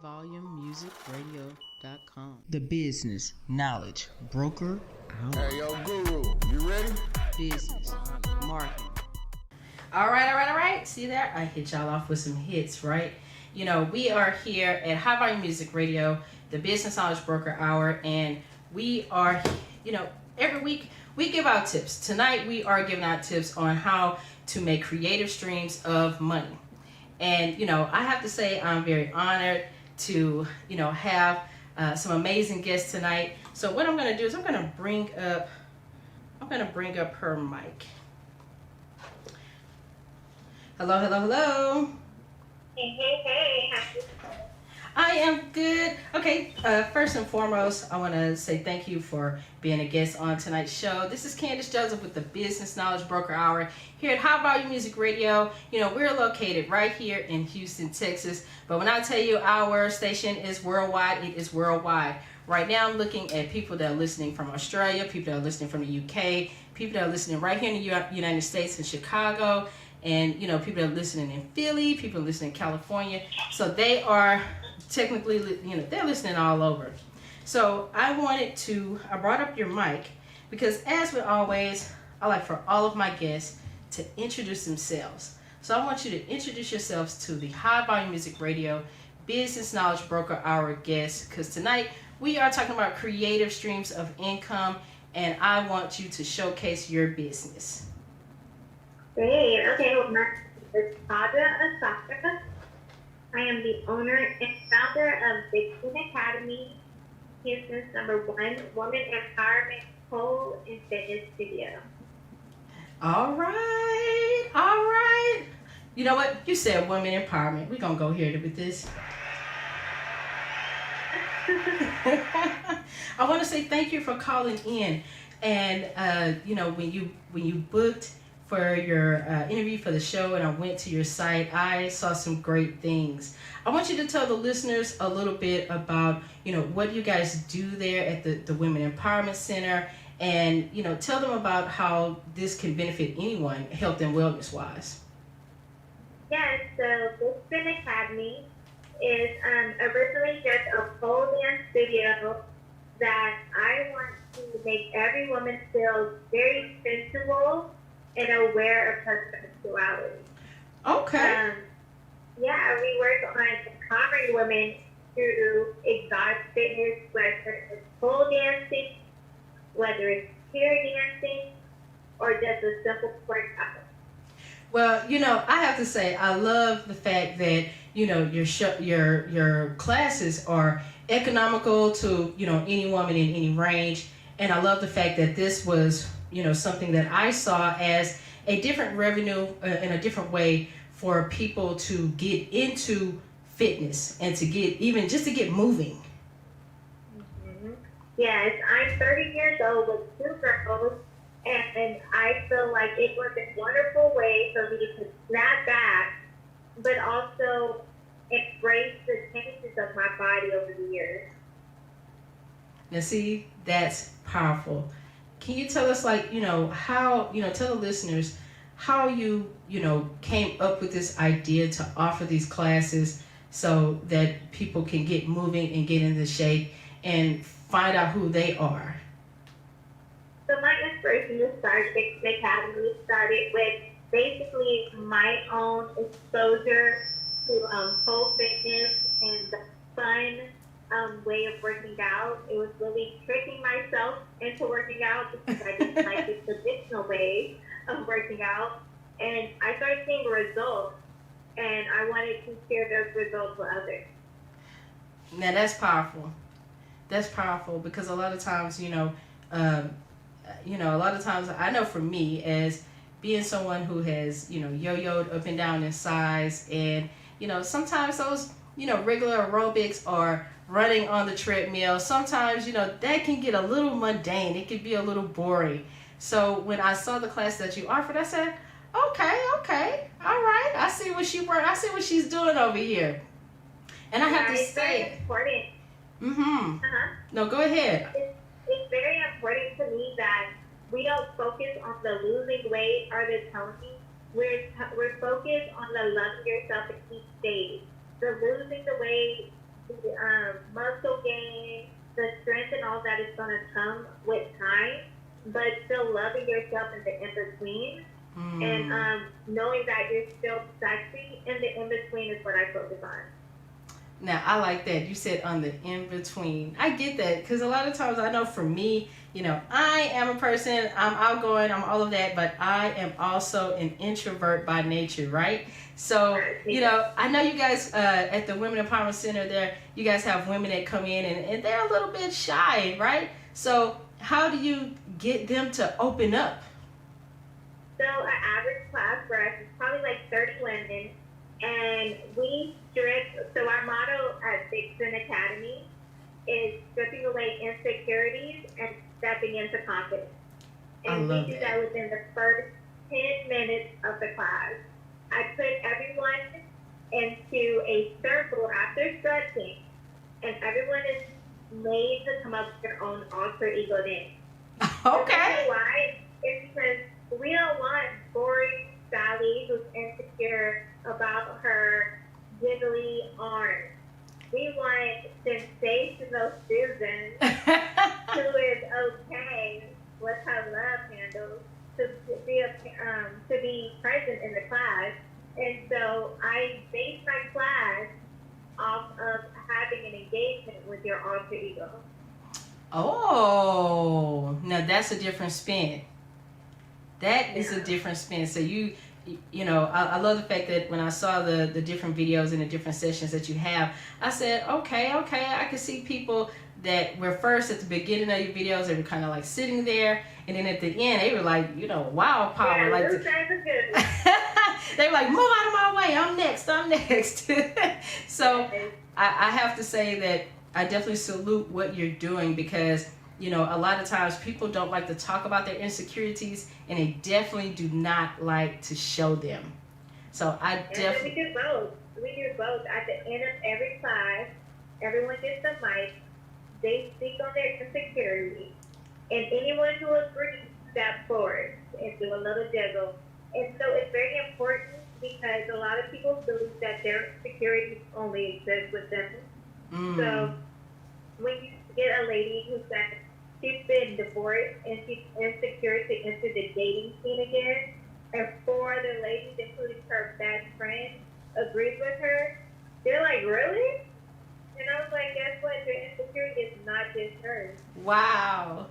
highvolumemusicradio.com. The business knowledge broker out. Hey, yo, Guru, you ready? Business, marketing. All right. See there? I hit y'all off with some hits, right? You know, we are here at High Volume Music Radio, the Business Knowledge Broker Hour, and we are, every week we give out tips. Tonight we are giving out tips on how to make creative streams of money. And, I have to say I'm very honored to, have some amazing guests tonight. So what I'm going to do is I'm going to bring up her mic. Hello. Hey. I am good. Okay, first and foremost, I want to say thank you for being a guest on tonight's show. This is Candace Joseph with the Business Knowledge Broker Hour here at High Volume Music Radio. We're located right here in Houston, Texas. But when I tell you our station is worldwide, it is worldwide. Right now, I'm looking at people that are listening from Australia, people that are listening from the UK, people that are listening right here in the United States in Chicago, and people that are listening in Philly, people listening in California. So they are technically, they're listening all over. So I brought up your mic because, as with always, I like for all of my guests to introduce themselves. So I want you to introduce yourselves to the High Volume Music Radio Business Knowledge Broker Hour guests, because tonight we are talking about creative streams of income, and I want you to showcase your business. Great. Okay, well, my name is Taja Ashaka. I am the owner and founder of Vixen Academy Houston's #1 woman empowerment pole and fitness studio. All right. You know what? You said women empowerment. We're going to go here with this. I want to say thank you for calling in. And, when you booked for your interview for the show and I went to your site, I saw some great things. I want you to tell the listeners a little bit about, what you guys do there at the Women Empowerment Center, and, tell them about how this can benefit anyone, health and wellness wise. Yes, so Vixen Academy is originally just a pole dance studio that I want to make every woman feel very sensual and aware of her sexuality. Okay. We work on empowering women through exotic fitness, whether it's pole dancing, whether it's chair dancing, or just a simple workout. Well, I have to say, I love the fact that, your classes are economical to, any woman in any range. And I love the fact that this was, something that I saw as a different revenue in a different way for people to get into fitness and to get moving. Mm-hmm. Yes, I'm 30 years old with 2 girls, and I feel like it was a wonderful way for me to snap back, but also embrace the changes of my body over the years. Now, see, that's powerful. Can you tell us, how, tell the listeners how you, came up with this idea to offer these classes so that people can get moving and get into shape and find out who they are? So my inspiration to start Vixen Academy started with basically my own exposure to pole fitness and the fun way of working out. It was really tricking myself into working out because I didn't like the traditional way of working out. And I started seeing results, and I wanted to share those results with others. Now that's powerful. That's powerful because a lot of times, a lot of times I know for me as being someone who has, yo-yoed up and down in size, and, sometimes those, regular aerobics or running on the treadmill, sometimes, that can get a little mundane. It can be a little boring. So when I saw the class that you offered, I said, okay, all right. I see what she's doing over here. And I have to say, it's important. Mm-hmm. No, go ahead. It's very important to me that we don't focus on the losing weight or the toning. We're focused on the loving yourself at each stage. The losing the weight, the muscle gain, the strength and all that is going to come with time, but still loving yourself in the in-between. And knowing that you're still sexy in the in-between is what I focus on. Now, I like that. You said on the in-between. I get that because a lot of times I know for me, I am a person, I'm outgoing, I'm all of that, but I am also an introvert by nature, right? So, I know you guys at the Women Empowerment Center there, you guys have women that come in and they're a little bit shy, right? So how do you get them to open up? So our average class for us is probably like 30 women, and so our motto at Vixen Academy is stripping away insecurities and stepping into confidence. And we do that within the first 10 minutes of the class. I put everyone into a circle after stretching, and everyone is made to come up with their own alter ego name. Okay. Why? It's because we don't want boring Sally who's insecure about her jiggly arms. We want sensational Susan who is okay with her love handles to be present in the class. And so I base my class off of having an engagement with your alter ego. Oh, now that's a different spin. That is a different spin. So I love the fact that when I saw the different videos and the different sessions that you have, I said, okay, I can see people that were first at the beginning of your videos, they were kind of like sitting there, and then at the end, they were like, wow power. Yeah, like those guys are good. they were like, move out of my way, I'm next. So I have to say that I definitely salute what you're doing because, a lot of times people don't like to talk about their insecurities and they definitely do not like to show them. So we do both. We do both. At the end of every class, everyone gets a mic. They speak on their insecurity. And anyone who agrees, step forward and do a little jiggle. And so it's very important because a lot of people believe that their insecurities only exist with them. So when you get a lady who says she's been divorced and she's insecure to enter the dating scene again, and four other ladies, including her best friend, agrees with her, they're like, really? And I was like, guess what? Your insecurity is not just hers. Wow.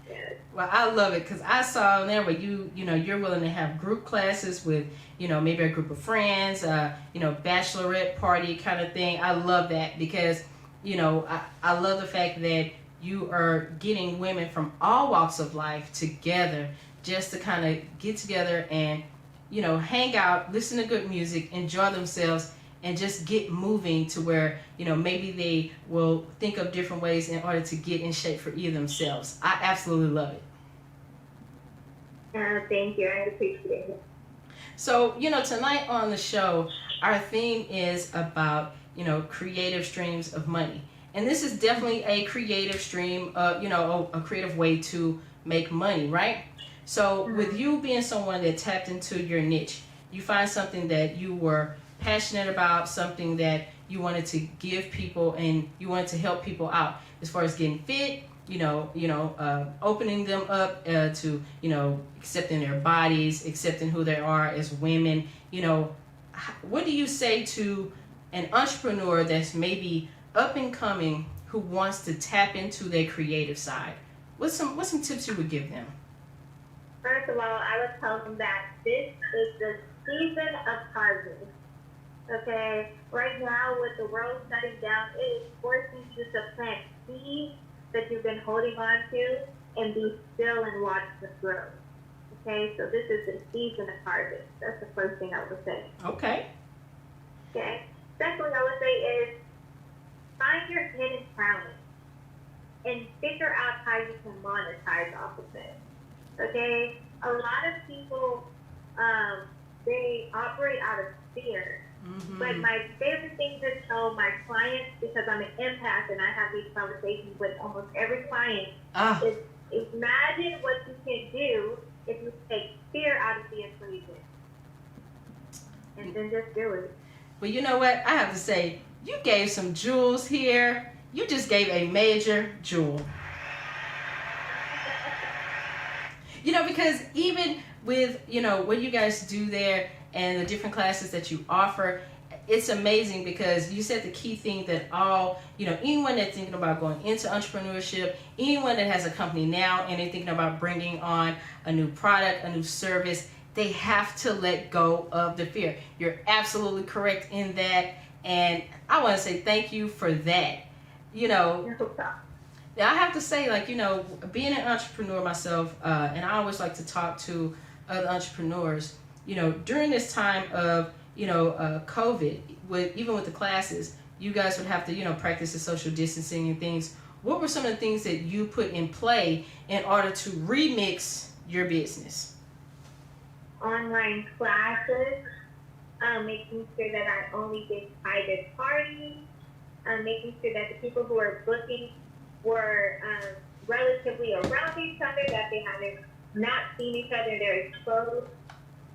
Yes. Well, I love it because I saw there where you're willing to have group classes with, maybe a group of friends, bachelorette party kind of thing. I love that because, I love the fact that you are getting women from all walks of life together just to kind of get together and, hang out, listen to good music, enjoy themselves, and just get moving to where, maybe they will think of different ways in order to get in shape for either themselves. I absolutely love it. Thank you. I appreciate it. So, tonight on the show, our theme is about, creative streams of money. And this is definitely a creative stream, a creative way to make money, right? So with you being someone that tapped into your niche, you find something that you were passionate about, something that you wanted to give people and you wanted to help people out as far as getting fit, opening them up to, accepting their bodies, accepting who they are as women. What do you say to an entrepreneur that's maybe up and coming who wants to tap into their creative side? What's some tips you would give them? First of all, I would tell them that this is the season of harvest. Okay, right now with the world shutting down, it is forcing you to plant seeds that you've been holding on to and be still and watch them grow. Okay, so this is the season of harvest. That's the first thing I would say. Okay. Okay. Secondly, I would say is find your hidden talent and figure out how you can monetize off of it. Okay, a lot of people they operate out of fear. Mm-hmm. But my favorite thing to tell my clients, because I'm an empath and I have these conversations with almost every client, is imagine what you can do if you take fear out of the equation. And then just do it. Well, you know what? I have to say, you gave some jewels here. You just gave a major jewel. You know, because even with, you know, what you guys do there and the different classes that you offer, it's amazing because you said the key thing that all, you know, anyone that's thinking about going into entrepreneurship, anyone that has a company now and they're thinking about bringing on a new product, a new service, they have to let go of the fear. You're absolutely correct in that. And I want to say thank you for that. You know, I have to say, like, you know, being an entrepreneur myself, and I always like to talk to other entrepreneurs, you know, during this time of, you know, COVID, even with the classes, you guys would have to, you know, practice the social distancing and things. What were some of the things that you put in play in order to remix your business? Online classes, making sure that I only did private parties, making sure that the people who are booking were relatively around each other, that they haven't not seen each other, they're exposed.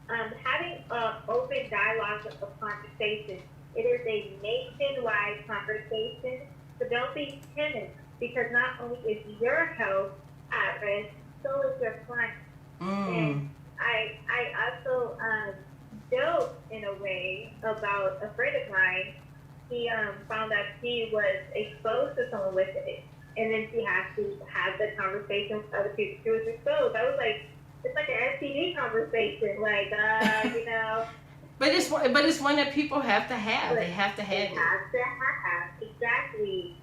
Having open dialogue of conversation. It is a nationwide conversation, so don't be timid, because not only is your health at risk, so is your client. And I also joke in a way about a friend of mine. He found out she was exposed to someone with it, and then she had to have the conversation with other people. She was exposed. I was like, it's like an STD conversation, like, you know. But it's one that people have to have. They have to have it. They have to have, exactly.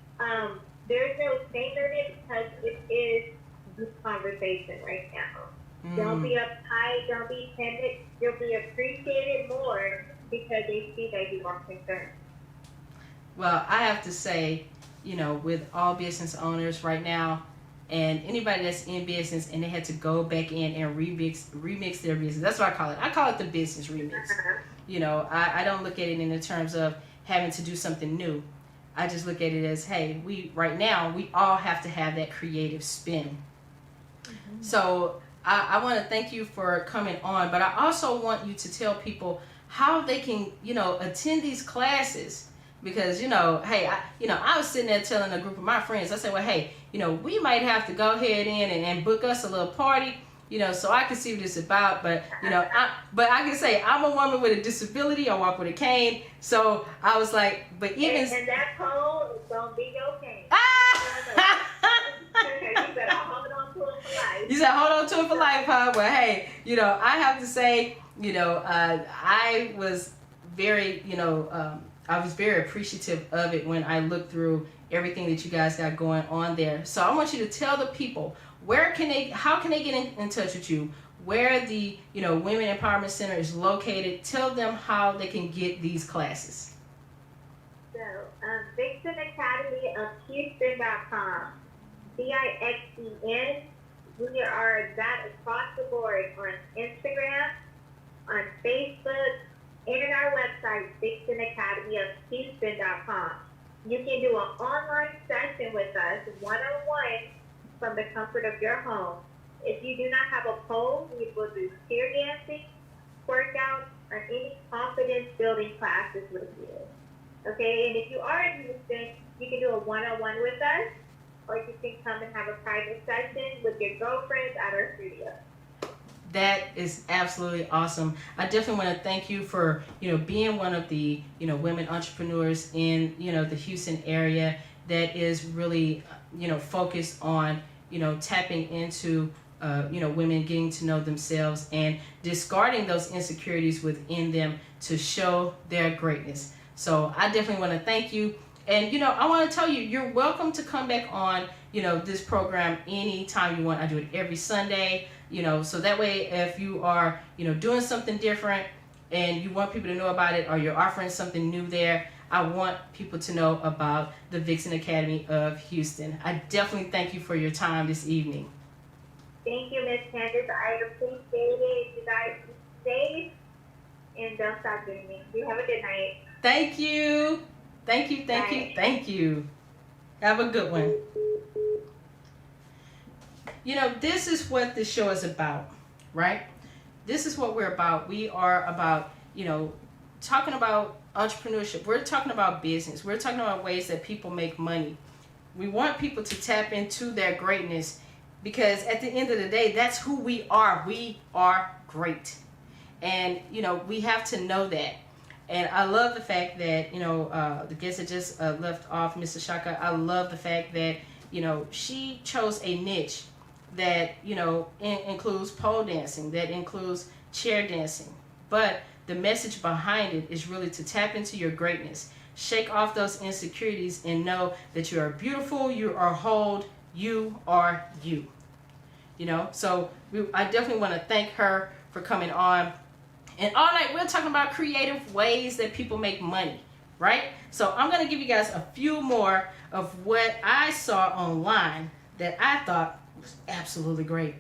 There's no shame in it because it is this conversation right now. Don't be uptight, don't be timid. You'll be appreciated more because they see that you are concerned. Well, I have to say, you know, with all business owners right now, and anybody that's in business and they had to go back in and remix their business. That's what I call it. I call it the business remix. You know, I don't look at it in the terms of having to do something new. I just look at it as, hey, right now, we all have to have that creative spin. So I want to thank you for coming on, but I also want you to tell people how they can, you know, attend these classes. Because, you know, hey, I was sitting there telling a group of my friends, I said, well, hey, you know, we might have to go ahead in and book us a little party, you know, so I can see what it's about. But, you know, I can say I'm a woman with a disability. I walk with a cane. So I was like, but even... And that pole is going to be your cane. You better hold on to it for life. You said hold on to it for life, huh? Well, hey, you know, I have to say, you know, I was very, you know... I was very appreciative of it when I looked through everything that you guys got going on there. So I want you to tell the people how can they get in touch with you, where the, you know, Women Empowerment Center is located. Tell them how they can get these classes. So, Vixen Academy of Houston.com, VIXEN. We are that across the board on Instagram, on Facebook, and on our website, Vixen Academy of Houston.com. You can do an online session with us, one-on-one, from the comfort of your home. If you do not have a pole, we will do cheer dancing, workouts, or any confidence-building classes with you. Okay, and if you are in Houston, you can do a one-on-one with us, or you can come and have a private session with your girlfriends at our studio. That is absolutely awesome. I definitely want to thank you for, you know, being one of the, you know, women entrepreneurs in, you know, the Houston area that is really, you know, focused on, you know, tapping into, you know, women getting to know themselves and discarding those insecurities within them to show their greatness. So I definitely want to thank you. And, you know, I want to tell you, you're welcome to come back on, you know, this program anytime you want. I do it every Sunday. You know, so that way if you are, you know, doing something different and you want people to know about it, or you're offering something new there, I want people to know about the Vixen Academy of Houston. I definitely thank you for your time this evening. Thank you, Ms. Candace. I appreciate it. You guys be safe and don't stop dreaming. You have a good night. Thank you. Thank you, thank you, thank you. Have a good one. You know, this is what this show is about, right? This is what we're about. We are about, you know, talking about entrepreneurship. We're talking about business. We're talking about ways that people make money. We want people to tap into their greatness because at the end of the day, that's who we are. We are great. And, we have to know that. And I love the fact that, the guest that just left off, Miss Ashaka, I love the fact that, she chose a niche that, includes pole dancing, that includes chair dancing. But the message behind it is really to tap into your greatness. Shake off those insecurities and know that you are beautiful, you are whole, you are you. So I definitely want to thank her for coming on. And all night we're talking about creative ways that people make money, right? So I'm going to give you guys a few more of what I saw online that I thought was absolutely great.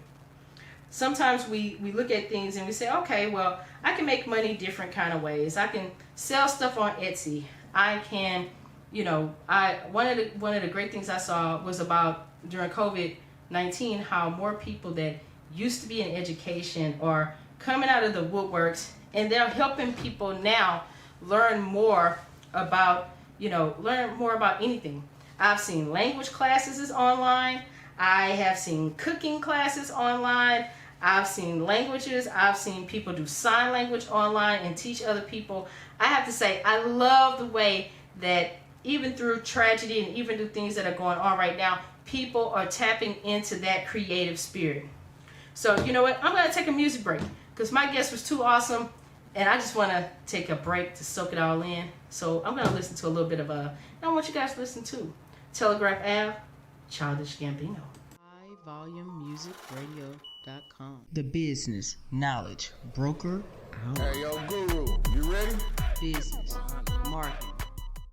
Sometimes we look at things and we say, okay, well, I can make money different kind of ways. I can sell stuff on Etsy. I can, one of the great things I saw was about during COVID-19, how more people that used to be in education are coming out of the woodworks, and they're helping people now learn more about anything. I've seen language classes is online. I have seen cooking classes online. I've seen languages. I've seen people do sign language online and teach other people. I have to say, I love the way that even through tragedy and even through things that are going on right now, people are tapping into that creative spirit. So you know what? I'm going to take a music break because my guest was too awesome, and I just want to take a break to soak it all in. So I'm going to listen to a little bit of I want you guys to listen to Telegraph Ave, Childish Gambino. HighVolumeMusicRadio.com. The business knowledge broker out. Hey, yo, Guru, you ready? Business, marketing,